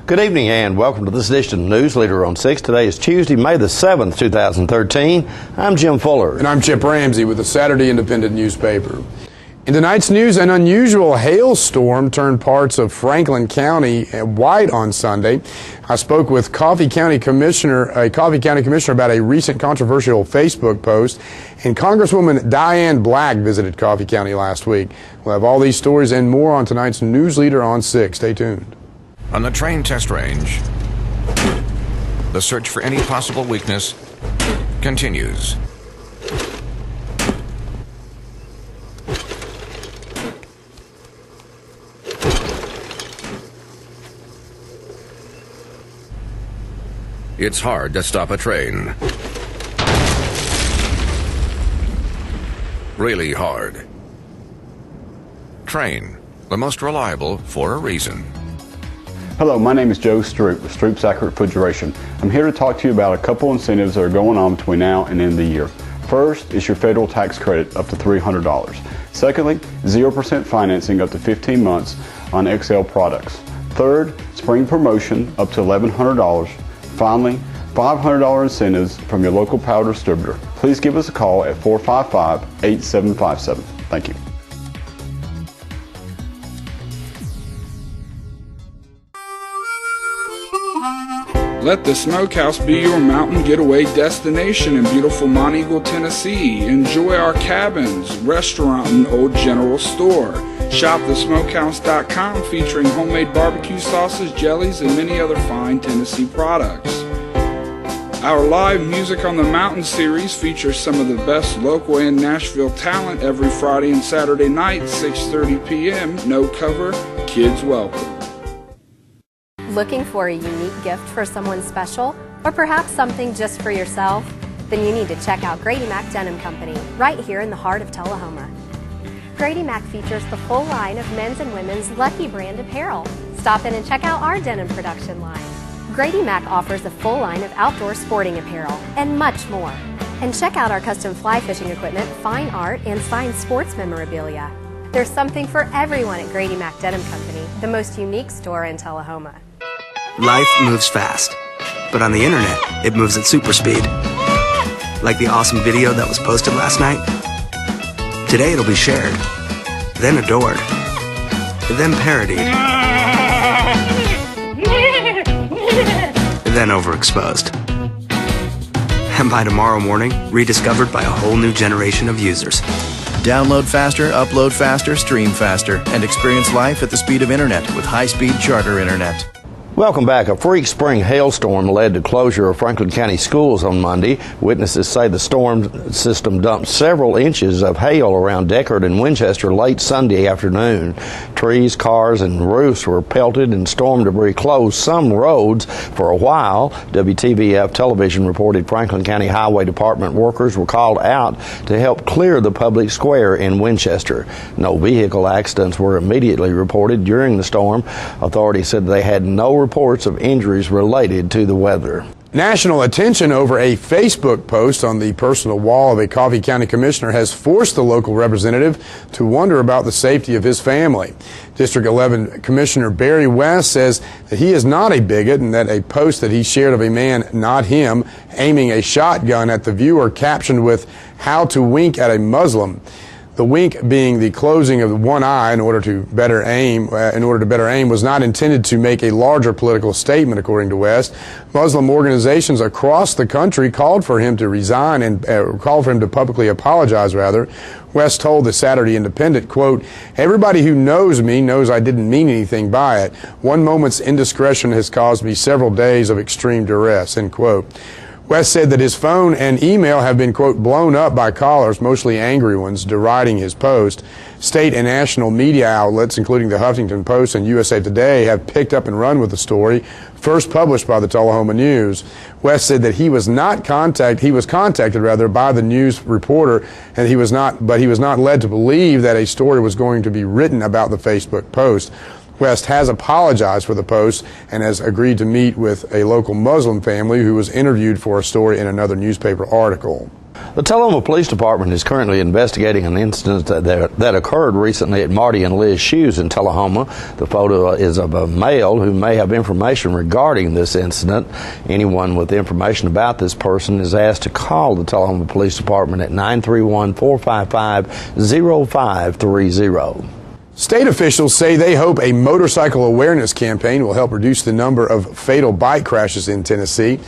Good evening and welcome to this edition of Newsleader on 6. Today is Tuesday, May the 7th, 2013. I'm Jim Fuller. And I'm Chip Ramsey with the Saturday Independent newspaper. In tonight's news, an unusual hailstorm turned parts of Franklin County white on Sunday. I spoke with a Coffee County Commissioner about a recent controversial Facebook post, and Congresswoman Diane Black visited Coffee County last week. We'll have all these stories and more on tonight's Newsleader on 6. Stay tuned. On the train test range, the search for any possible weakness continues. It's hard to stop a train. Really hard. Train, the most reliable for a reason. Hello, my name is Joe Stroop with Stroop's Accurate Refrigeration. I'm here to talk to you about a couple incentives that are going on between now and end of the year. First is your federal tax credit up to $300. Secondly, 0% financing up to 15 months on XL products. Third, spring promotion up to $1,100. Finally, $500 incentives from your local power distributor. Please give us a call at 455-8757. Thank you. Let the Smokehouse be your mountain getaway destination in beautiful Monteagle, Tennessee. Enjoy our cabins, restaurant, and old general store. Shop thesmokehouse.com featuring homemade barbecue sauces, jellies, and many other fine Tennessee products. Our live Music on the Mountain series features some of the best local and Nashville talent every Friday and Saturday night, 6:30 p.m. No cover, kids welcome. Looking for a unique gift for someone special, or perhaps something just for yourself? Then you need to check out Grady Mac Denim Company, right here in the heart of Tullahoma. Grady Mac features the full line of men's and women's Lucky brand apparel. Stop in and check out our denim production line. Grady Mac offers a full line of outdoor sporting apparel and much more. And check out our custom fly fishing equipment, fine art, and signed sports memorabilia. There's something for everyone at Grady Mac Denim Company, the most unique store in Tullahoma. Life moves fast, but on the internet, it moves at super speed. Like the awesome video that was posted last night. Today it'll be shared, then adored, then parodied, then overexposed. And by tomorrow morning, rediscovered by a whole new generation of users. Download faster, upload faster, stream faster, and experience life at the speed of internet with high-speed Charter Internet. Welcome back. A freak spring hailstorm led to closure of Franklin County schools on Monday. Witnesses say the storm system dumped several inches of hail around Deckard and Winchester late Sunday afternoon. Trees, cars, and roofs were pelted and storm debris closed some roads for a while. WTVF television reported Franklin County Highway Department workers were called out to help clear the public square in Winchester. No vehicle accidents were immediately reported during the storm. Authorities said they had no reports of injuries related to the weather. National attention over a Facebook post on the personal wall of a Coffee County commissioner has forced the local representative to wonder about the safety of his family. District 11 Commissioner Barry West says that he is not a bigot and that a post that he shared of a man, not him, aiming a shotgun at the viewer captioned with "How to wink at a Muslim." The wink being the closing of one eye in order to better aim, was not intended to make a larger political statement, according to West. Muslim organizations across the country called for him to resign and called for him to publicly apologize, rather. West told the Saturday Independent, quote, "Everybody who knows me knows I didn't mean anything by it. One moment's indiscretion has caused me several days of extreme duress," end quote. West said that his phone and email have been, quote, blown up by callers, mostly angry ones, deriding his post. State and national media outlets, including the Huffington Post and USA Today, have picked up and run with the story, first published by the Tullahoma News. West said that he was contacted by the news reporter, and he was not led to believe that a story was going to be written about the Facebook post. West has apologized for the post and has agreed to meet with a local Muslim family who was interviewed for a story in another newspaper article. The Tullahoma Police Department is currently investigating an incident that occurred recently at Marty and Liz Shoes in Tullahoma. The photo is of a male who may have information regarding this incident. Anyone with information about this person is asked to call the Tullahoma Police Department at 931-455-0530. State officials say they hope a motorcycle awareness campaign will help reduce the number of fatal bike crashes in Tennessee.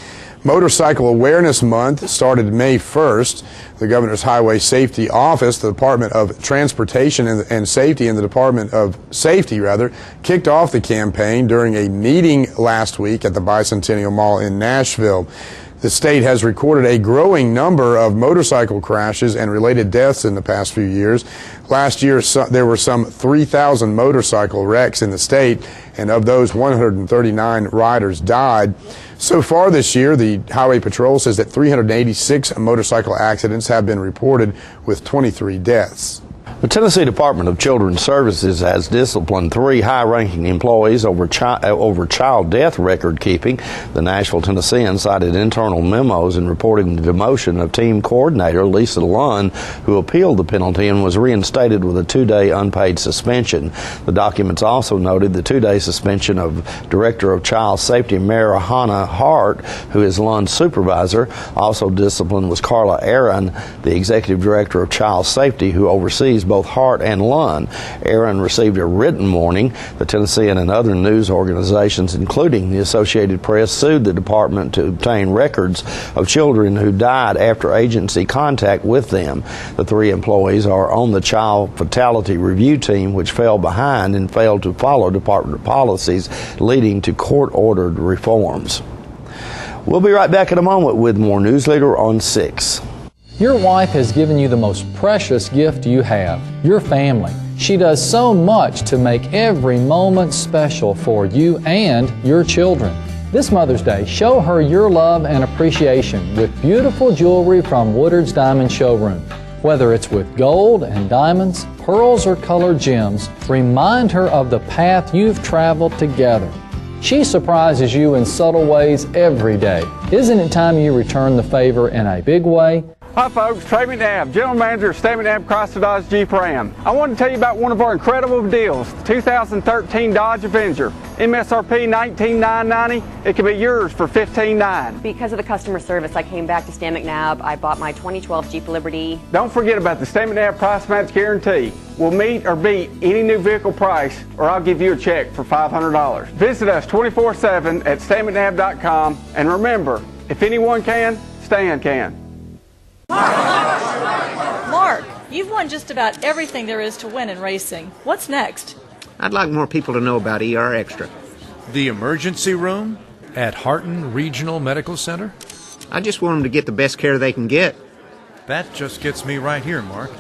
Motorcycle Awareness Month started May 1st. The Governor's Highway Safety Office, the Department of Transportation and Safety, and the Department of Safety, kicked off the campaign during a meeting last week at the Bicentennial Mall in Nashville. The state has recorded a growing number of motorcycle crashes and related deaths in the past few years. Last year, there were some 3,000 motorcycle wrecks in the state, and of those, 139 riders died. So far this year, the Highway Patrol says that 386 motorcycle accidents have been reported, with 23 deaths. The Tennessee Department of Children's Services has disciplined 3 high-ranking employees over child death record keeping. The Nashville Tennessean cited internal memos in reporting the demotion of team coordinator Lisa Lunn, who appealed the penalty and was reinstated with a 2-day unpaid suspension. The documents also noted the 2-day suspension of Director of Child Safety Marihana Hart, who is Lunn's supervisor. Also disciplined was Carla Aaron, the Executive Director of Child Safety, who oversees both Hart and Lunn. Aaron received a written warning. The Tennessean and other news organizations, including the Associated Press, sued the department to obtain records of children who died after agency contact with them. The 3 employees are on the Child Fatality Review Team, which fell behind and failed to follow department policies, leading to court-ordered reforms. We'll be right back in a moment with more Newsleader on 6. Your wife has given you the most precious gift you have, your family. She does so much to make every moment special for you and your children. This Mother's Day, show her your love and appreciation with beautiful jewelry from Woodard's Diamond Showroom. Whether it's with gold and diamonds, pearls, or colored gems, remind her of the path you've traveled together. She surprises you in subtle ways every day. Isn't it time you return the favor in a big way? Hi folks, Trey McNabb, General Manager of State McNabb Chrysler Dodge Jeep Ram. I want to tell you about one of our incredible deals, the 2013 Dodge Avenger. MSRP $19,990, it can be yours for $15,990. Because of the customer service, I came back to Stan McNabb. I bought my 2012 Jeep Liberty. Don't forget about the Stan McNabb Price Match Guarantee. We'll meet or beat any new vehicle price, or I'll give you a check for $500. Visit us 24/7 at stanmcnabb.com, and remember, if anyone can, Stan can. Mark, you've won just about everything there is to win in racing. What's next? I'd like more people to know about ER Extra. The emergency room at Harton Regional Medical Center? I just want them to get the best care they can get. That just gets me right here, Mark.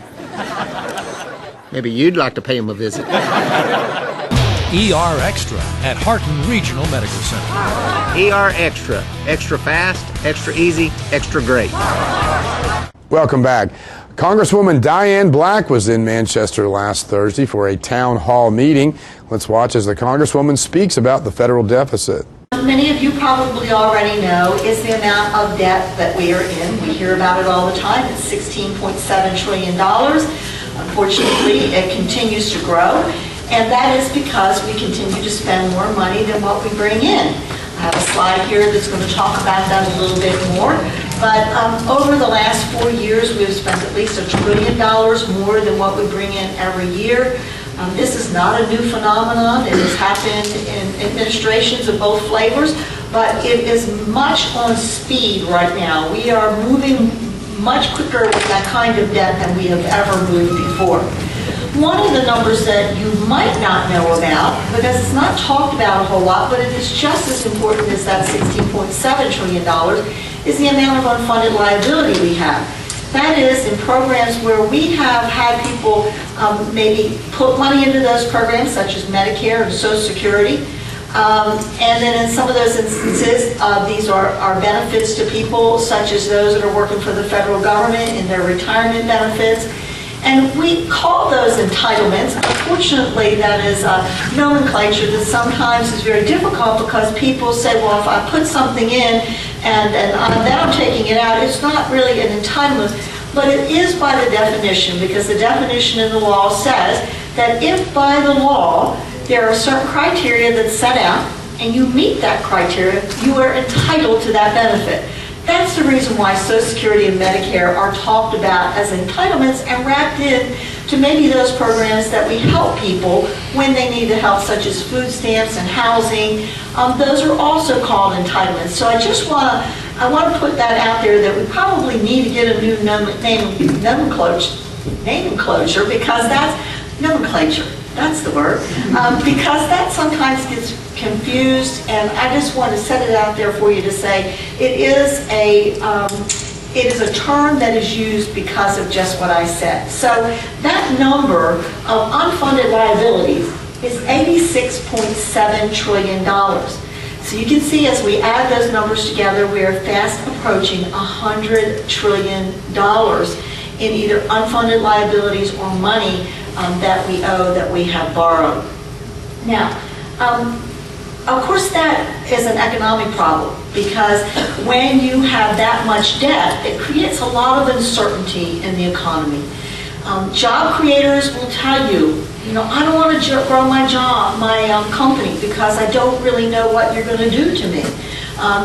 Maybe you'd like to pay them a visit. ER Extra at Harton Regional Medical Center. ER Extra. Extra fast, extra easy, extra great. Welcome back. Congresswoman Diane Black was in Manchester last Thursday for a town hall meeting. Let's watch as the Congresswoman speaks about the federal deficit. Many of you probably already know is the amount of debt that we are in. We hear about it all the time. It's $16.7 trillion. Unfortunately, it continues to grow, and that is because we continue to spend more money than what we bring in. I have a slide here that's going to talk about that a little bit more. But over the last 4 years, we've spent at least $1 trillion more than what we bring in every year. This is not a new phenomenon. It has happened in administrations of both flavors, but it is much on speed right now. We are moving much quicker with that kind of debt than we have ever moved before. One of the numbers that you might not know about, because it's not talked about a whole lot, but it is just as important as that $16.7 trillion, is the amount of unfunded liability we have. That is in programs where we have had people maybe put money into those programs, such as Medicare and Social Security. And then in some of those instances, these are benefits to people, such as those that are working for the federal government in their retirement benefits. And we call those entitlements. Unfortunately, that is a nomenclature that sometimes is very difficult because people say, well, if I put something in and then I'm taking it out, it's not really an entitlement. But it is by the definition, because the definition in the law says that if by the law there are certain criteria that's set out and you meet that criteria, you are entitled to that benefit. That's the reason why Social Security and Medicare are talked about as entitlements and wrapped in to maybe those programs that we help people when they need the help, such as food stamps and housing. Those are also called entitlements. So I just want to put that out there, that we probably need to get a new nomenclature, because that's nomenclature. That's the word. Because that sometimes gets confused, and I just want to set it out there for you to say it is a term that is used because of just what I said. So that number of unfunded liabilities is $86.7 trillion. So you can see, as we add those numbers together, we are fast approaching $100 trillion in either unfunded liabilities or money that we owe, that we have borrowed. Now, of course, that is an economic problem, because when you have that much debt, it creates a lot of uncertainty in the economy. Job creators will tell you, I don't want to grow my company because I don't really know what you're going to do to me.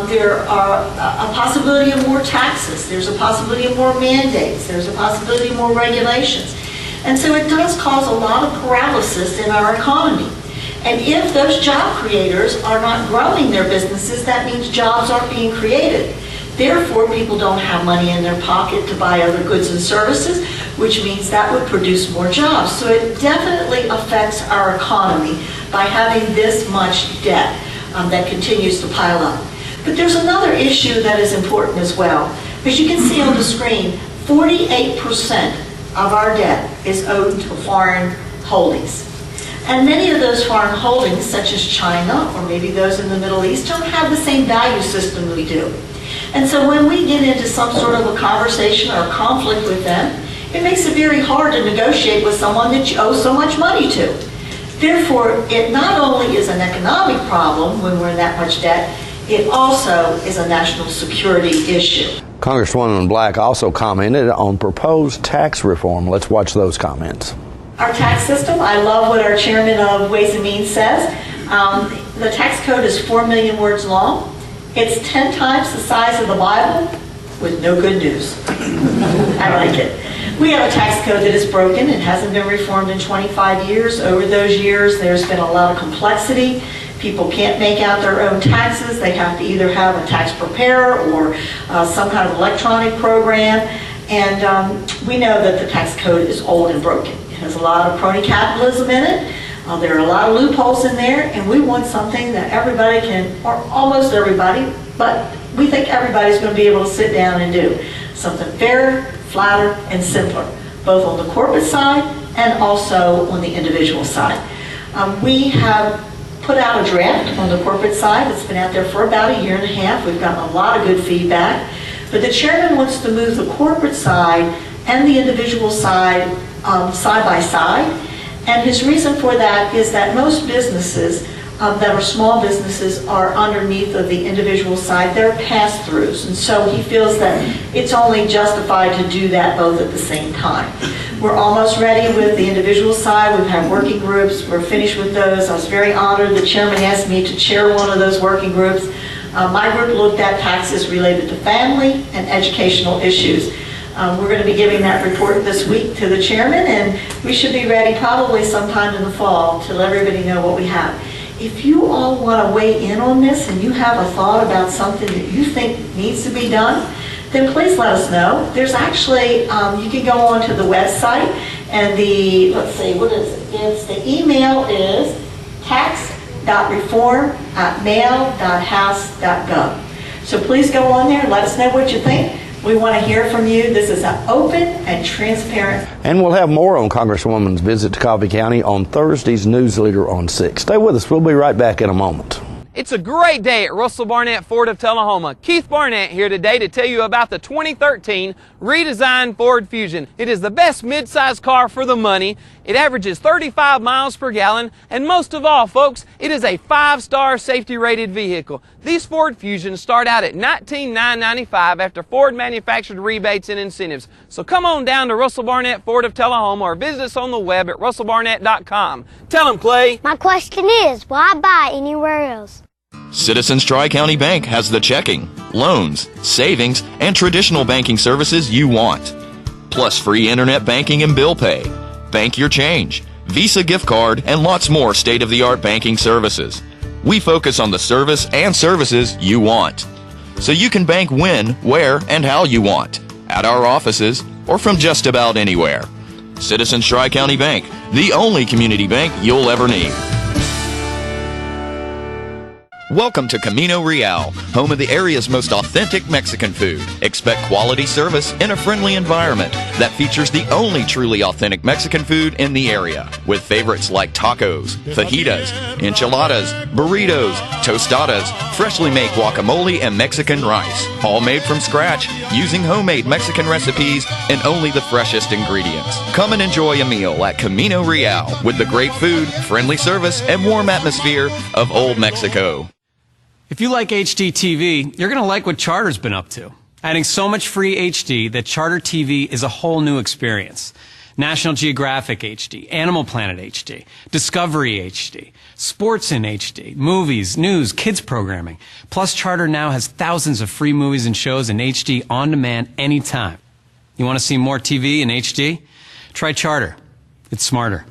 There are a possibility of more taxes. There's a possibility of more mandates. There's a possibility of more regulations. And so it does cause a lot of paralysis in our economy. And if those job creators are not growing their businesses, that means jobs aren't being created. Therefore, people don't have money in their pocket to buy other goods and services, which means that would produce more jobs. So it definitely affects our economy by having this much debt that continues to pile up. But there's another issue that is important as well. As you can see on the screen, 48% of our debt is owed to foreign holdings. And many of those foreign holdings, such as China or maybe those in the Middle East, don't have the same value system we do. And so when we get into some sort of a conversation or a conflict with them, it makes it very hard to negotiate with someone that you owe so much money to. Therefore, it not only is an economic problem when we're in that much debt, it also is a national security issue. Congresswoman Black also commented on proposed tax reform. Let's watch those comments. Our tax system, I love what our chairman of Ways and Means says. The tax code is 4 million words long. It's 10 times the size of the Bible with no good news. I like it. We have a tax code that is broken. It hasn't been reformed in 25 years. Over those years, there's been a lot of complexity. People can't make out their own taxes. They have to either have a tax preparer or some kind of electronic program. And we know that the tax code is old and broken. It has a lot of crony capitalism in it. There are a lot of loopholes in there, and we want something that everybody can, or almost everybody, but we think everybody's going to be able to sit down and do. Something fairer, flatter, and simpler, both on the corporate side and also on the individual side. We have put out a draft on the corporate side that's been out there for about a year and a half. We've gotten a lot of good feedback. But the chairman wants to move the corporate side and the individual side side by side. And his reason for that is that most businesses that are small businesses are underneath of the individual side. They're pass-throughs. And so he feels that it's only justified to do that both at the same time. We're almost ready with the individual side. We've had working groups. We're finished with those. I was very honored. The chairman asked me to chair one of those working groups. My group looked at taxes related to family and educational issues. We're going to be giving that report this week to the chairman, and we should be ready probably sometime in the fall to let everybody know what we have. If you all want to weigh in on this and you have a thought about something that you think needs to be done, then please let us know. There's actually, you can go onto the website, and let's see, what is it? The email is tax.reform@mail.house.gov. So please go on there and let us know what you think. We want to hear from you. This is an open and transparent. And we'll have more on Congresswoman's visit to Coffee County on Thursday's Newsleader on 6. Stay with us. We'll be right back in a moment. It's a great day at Russell Barnett Ford of Tullahoma. Keith Barnett here today to tell you about the 2013 redesigned Ford Fusion. It is the best midsize car for the money. It averages 35 miles per gallon, and most of all, folks, it is a 5-star safety-rated vehicle. These Ford Fusions start out at $19,995 after Ford manufactured rebates and incentives. So come on down to Russell Barnett Ford of Tullahoma or visit us on the web at russellbarnett.com. Tell them, Clay. My question is, why buy anywhere else? Citizens Tri-County Bank has the checking, loans, savings, and traditional banking services you want. Plus free internet banking and bill pay, bank your change, Visa gift card, and lots more state-of-the-art banking services. We focus on the service and services you want. So you can bank when, where, and how you want. At our offices or from just about anywhere. Citizens Tri-County Bank, the only community bank you'll ever need. Welcome to Camino Real, home of the area's most authentic Mexican food. Expect quality service in a friendly environment that features the only truly authentic Mexican food in the area, with favorites like tacos, fajitas, enchiladas, burritos, tostadas, freshly made guacamole, and Mexican rice, all made from scratch using homemade Mexican recipes and only the freshest ingredients. Come and enjoy a meal at Camino Real with the great food, friendly service, and warm atmosphere of Old Mexico. If you like HD TV, you're going to like what Charter's been up to. Adding so much free HD that Charter TV is a whole new experience. National Geographic HD, Animal Planet HD, Discovery HD, sports in HD, movies, news, kids programming. Plus, Charter now has thousands of free movies and shows in HD on demand anytime. You want to see more TV in HD? Try Charter. It's smarter.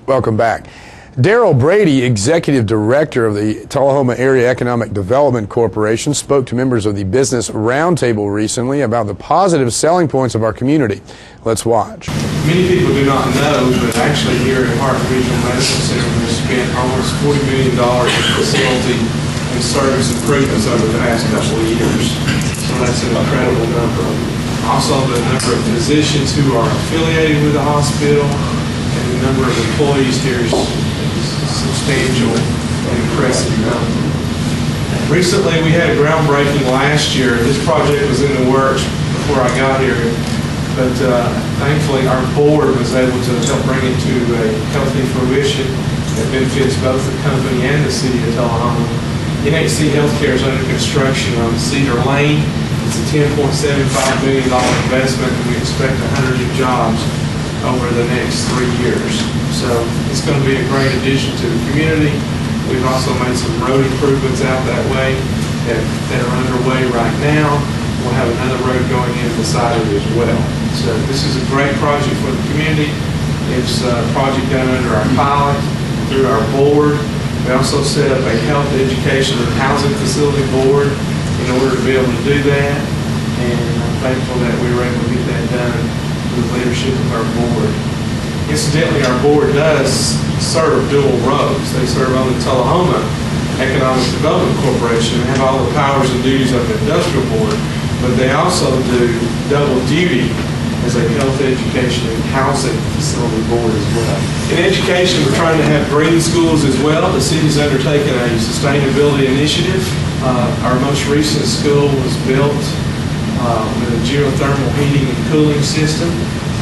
Welcome back. Darrell Brady, Executive Director of the Tullahoma Area Economic Development Corporation, spoke to members of the Business Roundtable recently about the positive selling points of our community. Let's watch. Many people do not know, but actually here at Hart Regional Medical Center, we've spent almost $40 million in facility and service improvements over the past couple of years. So that's an incredible number. Also, the number of physicians who are affiliated with the hospital and the number of employees here is substantial and impressive number. Recently, we had a groundbreaking last year. This project was in the works before I got here, but thankfully our board was able to help bring it to a healthy fruition that benefits both the company and the city of Tullahoma. NHC Healthcare is under construction on Cedar Lane. It's a $10.75 million investment, and we expect 100 new jobs over the next 3 years. So it's going to be a great addition to the community. We've also made some road improvements out that way that are underway right now. We'll have another road going in beside it as well. So this is a great project for the community. It's a project done under our pilot, through our board. We also set up a health, education, and housing facility board in order to be able to do that. And I'm thankful that we were able to get that done with the leadership of our board. Incidentally, our board does serve dual roles. They serve on the Tullahoma Economic Development Corporation and have all the powers and duties of the industrial board, but they also do double duty as a health, education, and housing facility board as well. In education, we're trying to have green schools as well. The city's undertaken a sustainability initiative. Our most recent school was built with a geothermal heating and cooling system.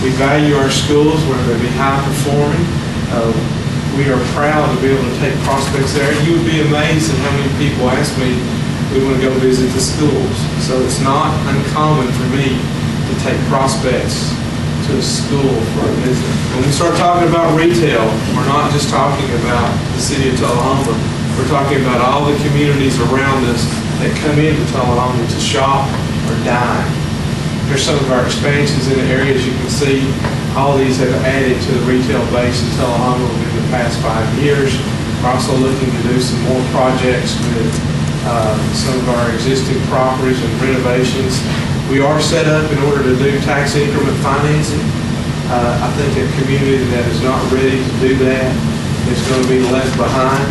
We value our schools, whether they be high performing. We are proud to be able to take prospects there. You would be amazed at how many people ask me, we want to go visit the schools. So it's not uncommon for me to take prospects to a school for a visit. When we start talking about retail, we're not just talking about the city of Tullahoma. We're talking about all the communities around us that come into Tullahoma to shop or dine. Here's some of our expansions in the areas. You can see all these have added to the retail base in Tullahoma in the past 5 years. We're also looking to do some more projects with some of our existing properties and renovations. We are set up in order to do tax increment financing. I think a community that is not ready to do that is going to be left behind.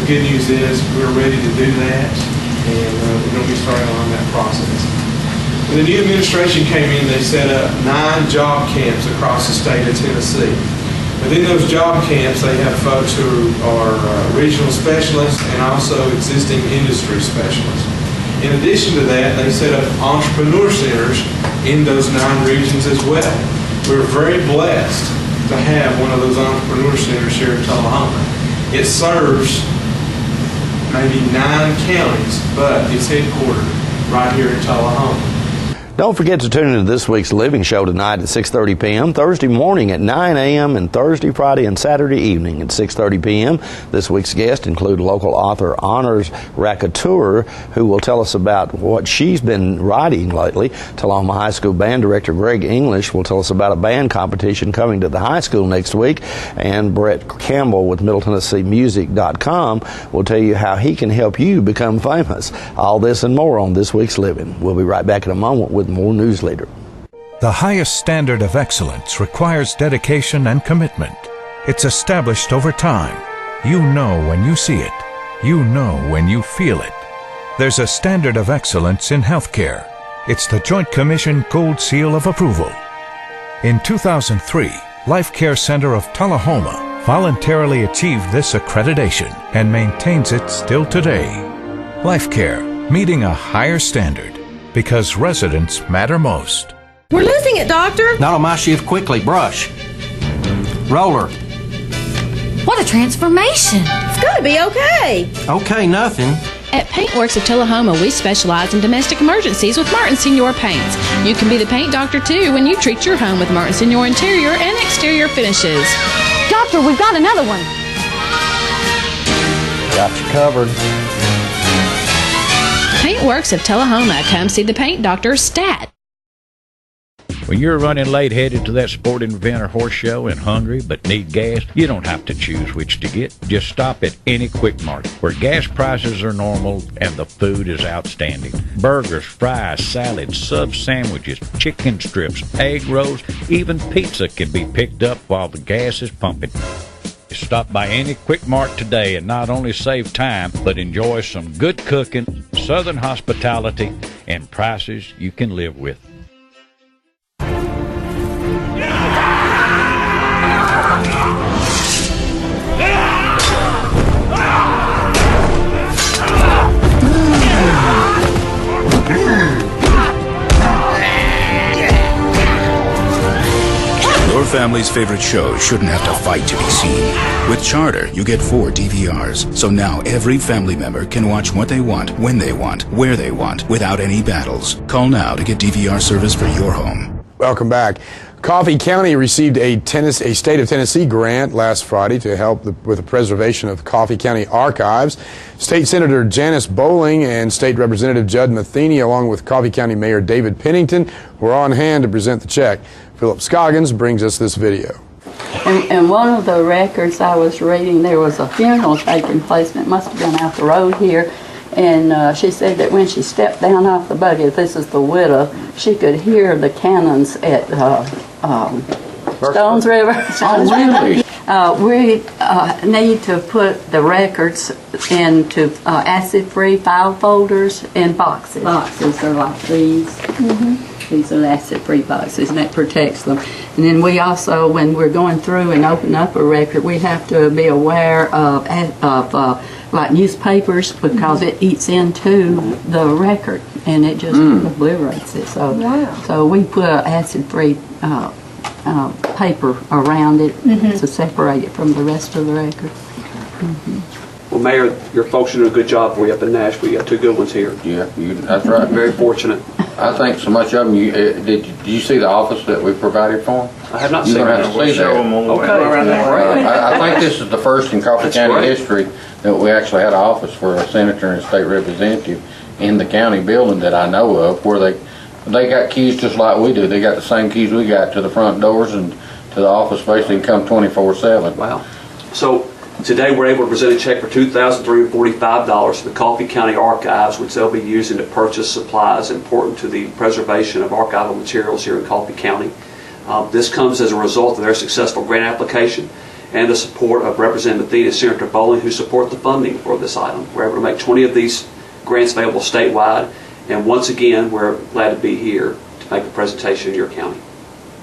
The good news is we're ready to do that, and we're going to be starting on that process. When the new administration came in, they set up 9 job camps across the state of Tennessee. Within those job camps, they have folks who are regional specialists and also existing industry specialists. In addition to that, they set up entrepreneur centers in those 9 regions as well. We're very blessed to have one of those entrepreneur centers here in Tullahoma. It serves maybe 9 counties, but it's headquartered right here in Tullahoma. Don't forget to tune into this week's Living Show tonight at 6:30 p.m., Thursday morning at 9 a.m., and Thursday, Friday, and Saturday evening at 6:30 p.m. This week's guests include local author Honors Racateur, who will tell us about what she's been writing lately. Tullahoma High School Band Director Greg English will tell us about a band competition coming to the high school next week. And Brett Campbell with MiddleTennesseeMusic.com will tell you how he can help you become famous. All this and more on this week's Living. We'll be right back in a moment with more Newsleader. The highest standard of excellence requires dedication and commitment. It's established over time. You know when you see it. You know when you feel it. There's a standard of excellence in healthcare. It's the Joint Commission Gold Seal of Approval. In 2003, Life Care Center of Tullahoma voluntarily achieved this accreditation and maintains it still today. Life Care, meeting a higher standard. Because residents matter most. We're losing it, Doctor. Not on my shift. Quickly, brush. Roller. What a transformation. It's going to be okay. Okay, nothing. At Paintworks of Tullahoma, we specialize in domestic emergencies with Martin Senior Paints. You can be the paint doctor, too, when you treat your home with Martin Senior interior and exterior finishes. Doctor, we've got another one. Got you covered. Paintworks of Tullahoma. Come see the paint doctor, Stat. When you're running late headed to that sporting event or horse show and hungry but need gas, you don't have to choose which to get. Just stop at any Quick Mart, where gas prices are normal and the food is outstanding. Burgers, fries, salads, sub sandwiches, chicken strips, egg rolls, even pizza can be picked up while the gas is pumping. Stop by any Quick Mart today and not only save time, but enjoy some good cooking, southern hospitality, and prices you can live with. Your family's favorite shows shouldn't have to fight to be seen. With Charter, you get 4 DVRs, so now every family member can watch what they want, when they want, where they want, without any battles. Call now to get DVR service for your home. Welcome back. Coffee County received a State of Tennessee grant last Friday to help with the preservation of Coffee County archives. State Senator Janice Bowling and State Representative Judd Matheny, along with Coffee County Mayor David Pennington, were on hand to present the check. Philip Scoggins brings us this video. And one of the records I was reading, there was a funeral taking place, and it must have been out the road here. And she said that when she stepped down off the buggy, this is the widow, she could hear the cannons at Stones River. We need to put the records into acid-free file folders and boxes. Boxes are like these. Mm-hmm. These are acid-free boxes, and that protects them. And then we also, when we're going through and open up a record, we have to be aware of like newspapers, because it eats into the record and it just obliterates it. So we put acid-free paper around it to separate it from the rest of the record. Well, Mayor, your folks are doing a good job for you up in Nashville. You got 2 good ones here. Yeah, that's right. Very fortunate. I think so much of them. Did you see the office that we provided for them? I have not seen that. You're going to have to see that. I think this is the first in Coffee County history that we actually had an office for a senator and a state representative in the county building that I know of, where they got keys just like we do. They got the same keys we got to the front doors and to the office space. They can come 24/7. Wow. So today we're able to present a check for $2,345 to the Coffee County Archives, which they'll be using to purchase supplies important to the preservation of archival materials here in Coffee County. This comes as a result of their successful grant application and the support of Representative Matheny and Senator Bowling, who support the funding for this item. We're able to make 20 of these grants available statewide, and once again, we're glad to be here to make the presentation in your county.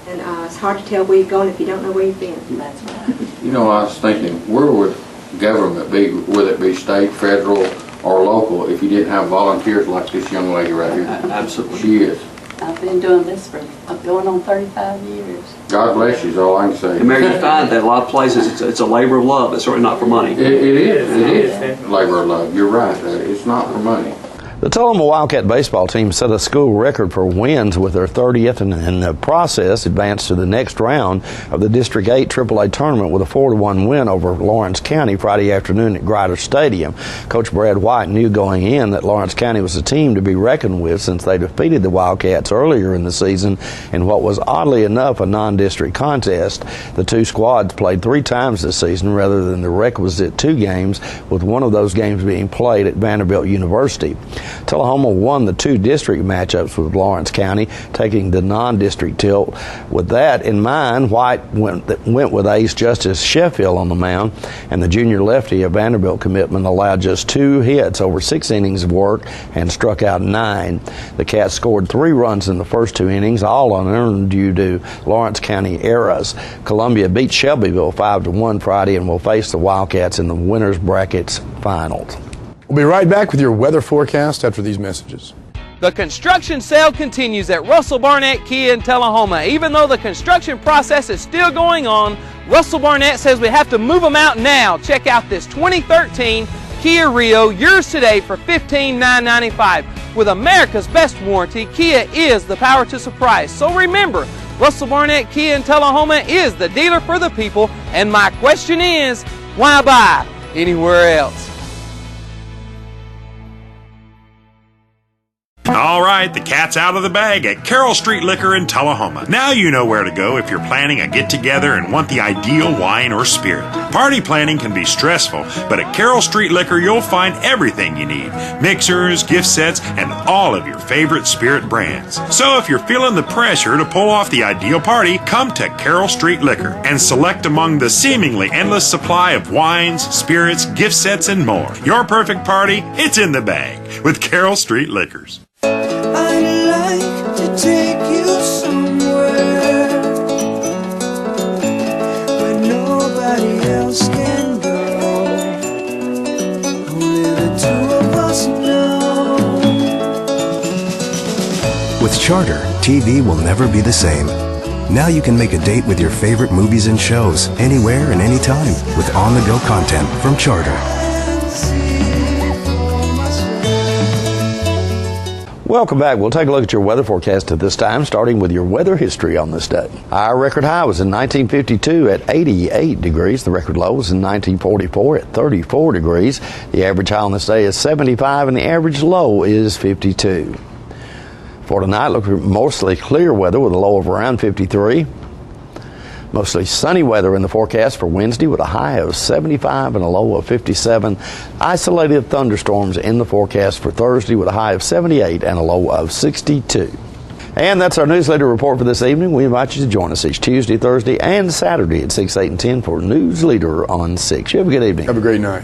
And it's hard to tell where you've gone if you don't know where you've been. That's right. You know, I was thinking, where would government be, whether it be state, federal, or local, if you didn't have volunteers like this young lady right here? Absolutely. She is. I've been doing this for going on 35 years. God bless you is all I can say. And Mary, you find that a lot of places it's a labor of love. It's certainly not for money. It is labor of love. You're right. It's not for money. The Tullahoma Wildcat baseball team set a school record for wins with their 30th and in the process advanced to the next round of the District 8 AAA tournament with a 4-1 win over Lawrence County Friday afternoon at Grider Stadium. Coach Brad White knew going in that Lawrence County was a team to be reckoned with since they defeated the Wildcats earlier in the season in what was oddly enough a non-district contest. The two squads played 3 times this season rather than the requisite 2 games, with one of those games being played at Vanderbilt University. Tullahoma won the 2 district matchups with Lawrence County, taking the non-district tilt. With that in mind, White went with ace Justice Sheffield on the mound, and the junior lefty, a Vanderbilt commitment, allowed just 2 hits over 6 innings of work and struck out 9. The Cats scored 3 runs in the first 2 innings, all unearned due to Lawrence County errors. Columbia beat Shelbyville 5-1 Friday and will face the Wildcats in the winners brackets finals. We'll be right back with your weather forecast after these messages. The construction sale continues at Russell Barnett Kia in Tullahoma. Even though the construction process is still going on, Russell Barnett says we have to move them out now. Check out this 2013 Kia Rio, yours today for $15,995. With America's best warranty, Kia is the power to surprise. So remember, Russell Barnett Kia in Tullahoma is the dealer for the people. And my question is, why buy anywhere else? All right, the cat's out of the bag at Carroll Street Liquor in Tullahoma. Now you know where to go if you're planning a get-together and want the ideal wine or spirit. Party planning can be stressful, but at Carroll Street Liquor you'll find everything you need. Mixers, gift sets, and all of your favorite spirit brands. So if you're feeling the pressure to pull off the ideal party, come to Carroll Street Liquor and select among the seemingly endless supply of wines, spirits, gift sets, and more. Your perfect party, it's in the bag with Carroll Street Liquors. I'd like to take you somewhere where nobody else can go. Only the 2 of us know. With Charter, TV will never be the same. Now you can make a date with your favorite movies and shows anywhere and anytime with on-the-go content from Charter. Welcome back. We'll take a look at your weather forecast at this time, starting with your weather history on this day. Our record high was in 1952 at 88 degrees. The record low was in 1944 at 34 degrees. The average high on this day is 75 and the average low is 52. For tonight, look for mostly clear weather with a low of around 53. Mostly sunny weather in the forecast for Wednesday with a high of 75 and a low of 57. Isolated thunderstorms in the forecast for Thursday with a high of 78 and a low of 62. And that's our newsletter report for this evening. We invite you to join us each Tuesday, Thursday, and Saturday at 6, 8, and 10 for Newsleader on 6. You have a good evening. Have a great night.